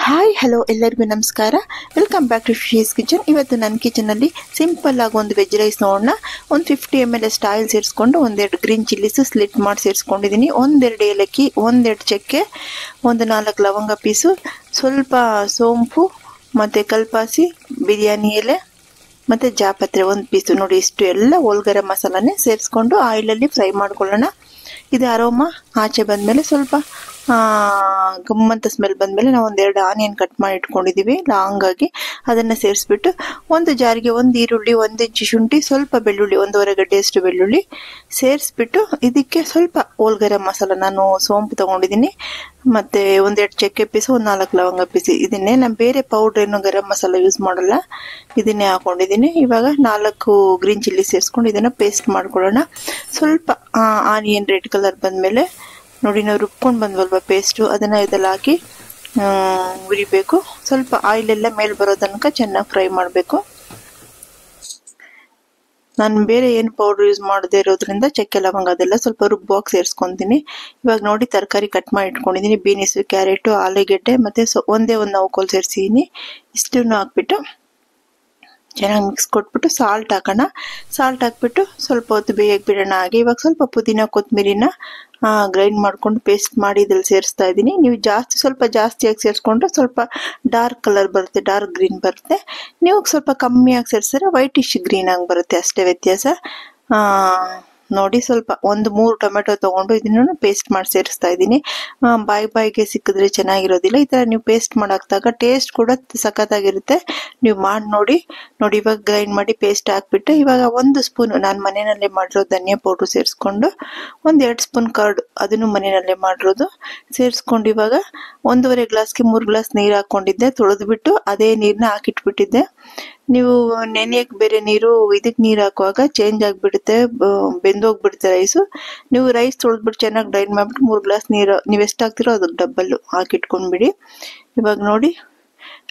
Hi hello ಎಲ್ಲರಿಗೂ ನಮಸ್ಕಾರ. Welcome back to she's kitchen. ಇವತ್ತು ನನ್ನ ಕಿಚನಲ್ಲಿ ಸಿಂಪಲ್ ಆಗಿ ಒಂದು ವೆಜ್ ರೈಸ್ ನೋಡೋಣ. ಒಂದು 50 ml ಆಯಿಲ್ ಸೇರಿಸ್ಕೊಂಡು ಒಂದೆರಡು ಗ್ರೀನ್ ಚಿಲ್ಲೀಸು ಸ್ಲಿಟ್ ಮಾಡಿ ಸೇರಿಸ್ಕೊಂಡಿದ್ದೀನಿ. ಒಂದೆರಡು ಏಲಕ್ಕಿ, ಒಂದೆರಡು ಚಕ್ಕೆ, ಒಂದು 4 ಲವಂಗ ಪೀಸು, ಸ್ವಲ್ಪ ಸೋಂಪು ಮತ್ತು ಕಲ್ಪಾಸಿ, ಬಿರಿಯಾನಿ ಎಲೆ ಮತ್ತು ಜಾಪತ್ರೆ ಒಂದು ಪೀಸು. ನೋಡಿ, ಇಷ್ಟು ಎಲ್ಲ ಹೋಲ್ಗರಂ ಮಸಾಲಾನೇ ಸೇರಿಸ್ಕೊಂಡು ಆಯಿಲಲ್ಲಿ ಫ್ರೈ ಮಾಡ್ಕೊಳ್ಳೋಣ. ಇದು ಅರೋಮಾ ಆಚೆ ಬಂದಮೇಲೆ ಸ್ವಲ್ಪ ಗಮ್ಮಂತ ಸ್ಮೆಲ್ ಬಂದಮೇಲೆ ನಾವು ಒಂದೆರಡು ಆನಿಯನ್ ಕಟ್ ಮಾಡಿ ಇಟ್ಕೊಂಡಿದ್ದೀವಿ ಲಾಂಗ್ ಆಗಿ. ಅದನ್ನು ಸೇರಿಸ್ಬಿಟ್ಟು ಒಂದು ಜಾರಿಗೆ ಒಂದು ಈರುಳ್ಳಿ, 1 ಇಂಚು ಶುಂಠಿ, ಸ್ವಲ್ಪ ಬೆಳ್ಳುಳ್ಳಿ, 1.5 ಗಡ್ಡೆಯಷ್ಟು ಬೆಳ್ಳುಳ್ಳಿ ಸೇರಿಸ್ಬಿಟ್ಟು ಇದಕ್ಕೆ ಸ್ವಲ್ಪ ಹೋಲ್ಗರಂ ಮಸಾಲ, ನಾನು ಸೋಂಪು ತೊಗೊಂಡಿದ್ದೀನಿ, ಮತ್ತು ಒಂದೆರಡು ಚಕ್ಕೆ ಪೀಸು, ಒಂದು 4 ಲವಂಗ ಪೀಸು. ಇದನ್ನೇ ನಾನು ಬೇರೆ ಪೌಡ್ರ್ ಏನು ಗರಂ ಮಸಾಲ ಯೂಸ್ ಮಾಡಲ್ಲ, ಇದನ್ನೇ ಹಾಕೊಂಡಿದ್ದೀನಿ. ಇವಾಗ 4 ಗ್ರೀನ್ ಚಿಲ್ಲಿ ಸೇರಿಸ್ಕೊಂಡು ಇದನ್ನು ಪೇಸ್ಟ್ ಮಾಡ್ಕೊಳ್ಳೋಣ. ಸ್ವಲ್ಪ ಆನಿಯನ್ ರೆಡ್ ಕಲರ್ ಬಂದಮೇಲೆ ನೋಡಿ, ನಾವು ರುಬ್ಕೊಂಡು ಬಂದ್ವಲ್ವ ಪೇಸ್ಟು, ಅದನ್ನು ಇದೆಲ್ಲ ಹಾಕಿ ಉರಿಬೇಕು. ಸ್ವಲ್ಪ ಆಯಿಲೆಲ್ಲ ಮೇಲೆ ಬರೋ ತನಕ ಚೆನ್ನಾಗಿ ಫ್ರೈ ಮಾಡಬೇಕು. ನಾನು ಬೇರೆ ಏನು ಪೌಡ್ರ್ ಯೂಸ್ ಮಾಡದೇ ಇರೋದ್ರಿಂದ ಚಕ್ಕೆ ಲವಂಗ ಅದೆಲ್ಲ ಸ್ವಲ್ಪ ರುಬ್ಬಾಗಿ ಸೇರಿಸ್ಕೊತೀನಿ. ಇವಾಗ ನೋಡಿ, ತರಕಾರಿ ಕಟ್ ಮಾಡಿ ಇಟ್ಕೊಂಡಿದ್ದೀನಿ. ಬೀನಿಸು, ಕ್ಯಾರೆಟು, ಆಲೂಗೆಡ್ಡೆ ಮತ್ತು ಒಂದೇ ಒಂದು ನೌಕೋಲ್ ಸೇರಿಸಿದ್ದೀನಿ. ಇಷ್ಟನ್ನು ಹಾಕ್ಬಿಟ್ಟು ಚೆನ್ನಾಗಿ ಮಿಕ್ಸ್ ಕೊಟ್ಬಿಟ್ಟು ಸಾಲ್ಟ್ ಹಾಕೋಣ. ಸಾಲ್ಟ್ ಹಾಕ್ಬಿಟ್ಟು ಸ್ವಲ್ಪ ಹೊತ್ತು ಬೇಯಕ್ಕೆ ಬಿಡೋಣ. ಹಾಗೆ ಇವಾಗ ಸ್ವಲ್ಪ ಪುದೀನ, ಕೊತ್ತಂಬರಿನ ಗ್ರೈಂಡ್ ಮಾಡ್ಕೊಂಡು ಪೇಸ್ಟ್ ಮಾಡಿ ಇದ್ರಲ್ಲಿ ಸೇರಿಸ್ತಾ ಇದ್ದೀನಿ. ನೀವು ಸ್ವಲ್ಪ ಜಾಸ್ತಿಯಾಗಿ ಸೇರಿಸ್ಕೊಂಡ್ರೆ ಸ್ವಲ್ಪ ಡಾರ್ಕ್ ಕಲರ್ ಬರುತ್ತೆ, ಡಾರ್ಕ್ ಗ್ರೀನ್ ಬರುತ್ತೆ. ನೀವು ಸ್ವಲ್ಪ ಕಮ್ಮಿಯಾಗಿ ಸೇರಿಸಿದ್ರೆ ವೈಟಿಶ್ ಗ್ರೀನ್ ಆಗಿ ಬರುತ್ತೆ, ಅಷ್ಟೇ ವ್ಯತ್ಯಾಸ. ನೋಡಿ, ಸ್ವಲ್ಪ 3 ಟೊಮೆಟೊ ತೊಗೊಂಡು ಇದನ್ನು ಪೇಸ್ಟ್ ಮಾಡಿ ಸೇರಿಸ್ತಾ ಇದ್ದೀನಿ. ಬಾಯಿಗೆ ಸಿಕ್ಕಿದ್ರೆ ಚೆನ್ನಾಗಿರೋದಿಲ್ಲ. ಈ ಥರ ನೀವು ಪೇಸ್ಟ್ ಮಾಡಾಕ್ದಾಗ ಟೇಸ್ಟ್ ಕೂಡ ಸಖತ್ತಾಗಿರುತ್ತೆ. ನೀವು ಮಾಡಿ ನೋಡಿ. ಇವಾಗ ಗ್ರೈಂಡ್ ಮಾಡಿ ಪೇಸ್ಟ್ ಹಾಕ್ಬಿಟ್ಟು ಇವಾಗ 1 ಸ್ಪೂನ್ ನಾನು ಮನೆಯಲ್ಲೇ ಮಾಡಿರೋ ಧನಿಯಾ ಪೌಡ್ರು ಸೇರಿಸ್ಕೊಂಡು, 1-2 ಸ್ಪೂನ್ ಕರ್ಡ್, ಅದನ್ನು ಮನೆಯಲ್ಲೇ ಮಾಡಿರೋದು ಸೇರಿಸ್ಕೊಂಡು, ಇವಾಗ 1.5 ಗ್ಲಾಸ್ಗೆ 3 ಗ್ಲಾಸ್ ನೀರು ಹಾಕ್ಕೊಂಡಿದ್ದೆ. ತೊಳೆದ್ಬಿಟ್ಟು ಅದೇ ನೀರನ್ನ ಹಾಕಿಟ್ಬಿಟ್ಟಿದ್ದೆ. ನೀವು ನೆನೆಯಕ್ಕೆ ಬೇರೆ ನೀರು, ಇದಕ್ಕೆ ನೀರು ಹಾಕುವಾಗ ಚೇಂಜ್ ಆಗಿಬಿಡುತ್ತೆ, ಬೆಂದೋಗ್ಬಿಡುತ್ತೆ ರೈಸು. ನೀವು ರೈಸ್ ತೊಳೆದ್ಬಿಟ್ಟು ಚೆನ್ನಾಗಿ ಗ್ರೈಂಡ್ ಮಾಡಿಬಿಟ್ಟು 3 ಗ್ಲಾಸ್ ನೀರು ನೀವು ಎಷ್ಟು ಹಾಕ್ತಿರೋ ಅದಕ್ಕೆ ಡಬ್ಬಲ್ಲು ಹಾಕಿಟ್ಕೊಂಡ್ಬಿಡಿ. ಇವಾಗ ನೋಡಿ,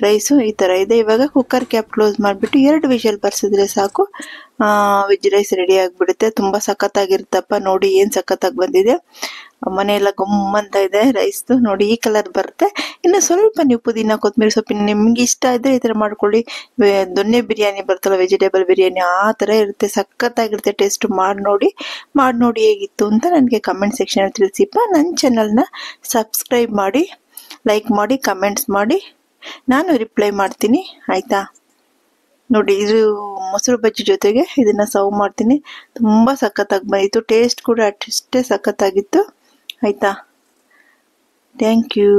ರೈಸು ಈ ಥರ ಇದೆ. ಇವಾಗ ಕುಕ್ಕರ್ ಕ್ಯಾಪ್ ಕ್ಲೋಸ್ ಮಾಡಿಬಿಟ್ಟು 2 ವಿಷಲ್ ಬರ್ಸಿದ್ರೆ ಸಾಕು, ವೆಜ್ ರೈಸ್ ರೆಡಿ ಆಗಿಬಿಡುತ್ತೆ. ತುಂಬ ಸಖತ್ತಾಗಿರುತ್ತಪ್ಪ. ನೋಡಿ ಏನು ಸಖತ್ತಾಗಿ ಬಂದಿದೆ, ಮನೆಯೆಲ್ಲ ಗಮ್ಮಂತ ಇದೆ ರೈಸ್ದು. ನೋಡಿ, ಈ ಕಲರ್ ಬರುತ್ತೆ. ಇನ್ನು ಸ್ವಲ್ಪ ನೀವು ಪುದೀನ, ಕೊತ್ತಂಬರಿ ಸೊಪ್ಪಿನ ನಿಮ್ಗೆ ಇಷ್ಟ ಇದ್ದರೆ ಈ ಥರ ಮಾಡ್ಕೊಳ್ಳಿ. ದೊನ್ನೆ ಬಿರಿಯಾನಿ ಬರ್ತಲ್ಲ, ವೆಜಿಟೇಬಲ್ ಬಿರಿಯಾನಿ, ಆ ಥರ ಇರುತ್ತೆ, ಸಖತ್ತಾಗಿರುತ್ತೆ ಟೇಸ್ಟ್. ಮಾಡಿ ನೋಡಿ ಹೇಗಿತ್ತು ಅಂತ ನನಗೆ ಕಮೆಂಟ್ ಸೆಕ್ಷನಲ್ಲಿ ತಿಳಿಸಿಪ್ಪ. ನನ್ನ ಚಾನಲ್ನ ಸಬ್ಸ್ಕ್ರೈಬ್ ಮಾಡಿ, ಲೈಕ್ ಮಾಡಿ, ಕಮೆಂಟ್ಸ್ ಮಾಡಿ, ನಾನು ರಿಪ್ಲೈ ಮಾಡ್ತೀನಿ, ಆಯಿತಾ? ನೋಡಿ, ಇದು ಮೊಸರು ಬಜ್ಜಿ ಜೊತೆಗೆ ಇದನ್ನು ಸರ್ವ್ ಮಾಡ್ತೀನಿ. ತುಂಬ ಸಖತ್ತಾಗಿ ಬಂದಿತ್ತು, ಟೇಸ್ಟ್ ಕೂಡ ಅಷ್ಟೇ ಸಖತ್ತಾಗಿತ್ತು, ಆಯಿತಾ? Thank you.